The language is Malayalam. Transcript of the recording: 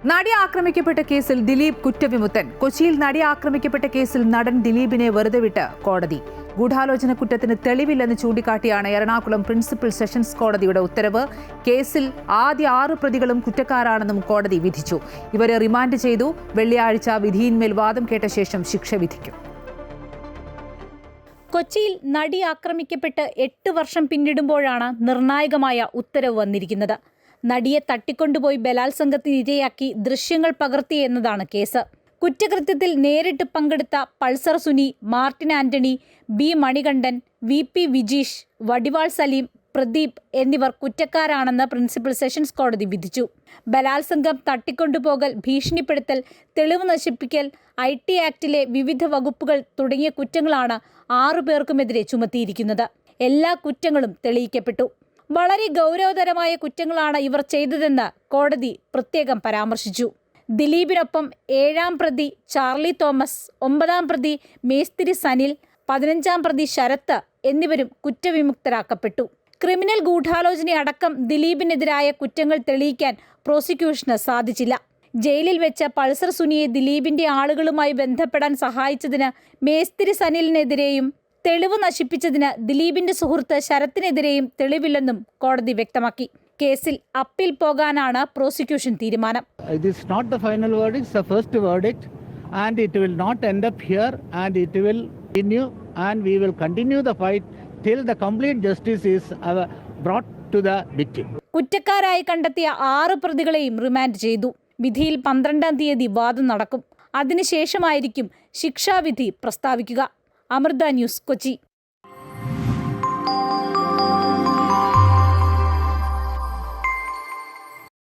നടി ആക്രമിക്കപ്പെട്ട കേസിൽ ദിലീപ് കുറ്റവിമുക്തൻ. കൊച്ചിയിൽ നടി ആക്രമിക്കപ്പെട്ട കേസിൽ നടൻ ദിലീപിനെ വെറുതെ വിട്ട് കോടതി. ഗൂഢാലോചന കുറ്റത്തിന് തെളിവില്ലെന്ന് ചൂണ്ടിക്കാട്ടിയാണ് എറണാകുളം പ്രിൻസിപ്പൽ സെഷൻസ് കോടതിയുടെ ഉത്തരവ്. കേസിൽ ആദ്യ 6 പ്രതികളും കുറ്റക്കാരാണെന്നും കോടതി വിധിച്ചു. ഇവരെ റിമാൻഡ് ചെയ്തു. വെള്ളിയാഴ്ച വിധിയിന്മേൽ വാദം കേട്ട ശേഷം ശിക്ഷ വിധിക്കും. കൊച്ചിയിൽ നടി ആക്രമിക്കപ്പെട്ട് 8 വർഷം പിന്നിടുമ്പോഴാണ് നിർണായകമായ ഉത്തരവ് വന്നിരിക്കുന്നത്. നടിയെ തട്ടിക്കൊണ്ടുപോയി ബലാത്സംഗത്തിന് ഇരയാക്കി ദൃശ്യങ്ങൾ പകർത്തി എന്നതാണ് കേസ്. കുറ്റകൃത്യത്തിൽ നേരിട്ട് പങ്കെടുത്ത Pulsar Suni, Martin Antony, B Manikandan, VP Vijeesh, Vadival Saleem, Pradeep എന്നിവർ കുറ്റക്കാരാണെന്ന് പ്രിൻസിപ്പൽ സെഷൻസ് കോടതി വിധിച്ചു. ബലാത്സംഗം, തട്ടിക്കൊണ്ടുപോകൽ, ഭീഷണിപ്പെടുത്തൽ, തെളിവ് നശിപ്പിക്കൽ, IT ആക്ടിലെ വിവിധ വകുപ്പുകൾ തുടങ്ങിയ കുറ്റങ്ങളാണ് 6 പേർക്കുമെതിരെ ചുമത്തിയിരിക്കുന്നത്. എല്ലാ കുറ്റങ്ങളും തെളിയിക്കപ്പെട്ടു. വളരെ ഗൗരവതരമായ കുറ്റങ്ങളാണ് ഇവർ ചെയ്തതെന്ന് കോടതി പ്രത്യേകം പരാമർശിച്ചു. ദിലീപിനൊപ്പം 7ാം പ്രതി ചാർലി തോമസ്, 9ാം പ്രതി മേസ്തിരി സനിൽ, 15ാം പ്രതി ശരത്ത് എന്നിവരും കുറ്റവിമുക്തരാക്കപ്പെട്ടു. ക്രിമിനൽ ഗൂഢാലോചനയടക്കം ദിലീപിനെതിരായ കുറ്റങ്ങൾ തെളിയിക്കാൻ പ്രോസിക്യൂഷന് സാധിച്ചില്ല. ജയിലിൽ വെച്ച പൾസർ സുനിയെ ദിലീപിന്റെ ആളുകളുമായി ബന്ധപ്പെടാൻ സഹായിച്ചതിന് മേസ്തിരി സനിലിനെതിരെയും തെളിവ് നശിപ്പിച്ചതിന് ദിലീപിന്റെ സുഹൃത്ത് ശരത്തിനെതിരെയും തെളിവില്ലെന്നും കോടതി വ്യക്തമാക്കി. കേസിൽ അപ്പീൽ പോകാനാണ് പ്രോസിക്യൂഷൻ തീരുമാനം. It is not the final verdict, it's the first verdict and it will not end up here and it will continue and we will continue the fight till the complete justice is brought to the victim. കുറ്റക്കാരായി കണ്ടെത്തിയ 6 പ്രതികളെയും റിമാൻഡ് ചെയ്തു. വിധിയിൽ 12ാം തീയതി വാദം നടക്കും. അതിനുശേഷമായിരിക്കും ശിക്ഷാവിധി പ്രസ്താവിക്കുക. അമൃത ന്യൂസ്, കൊച്ചി.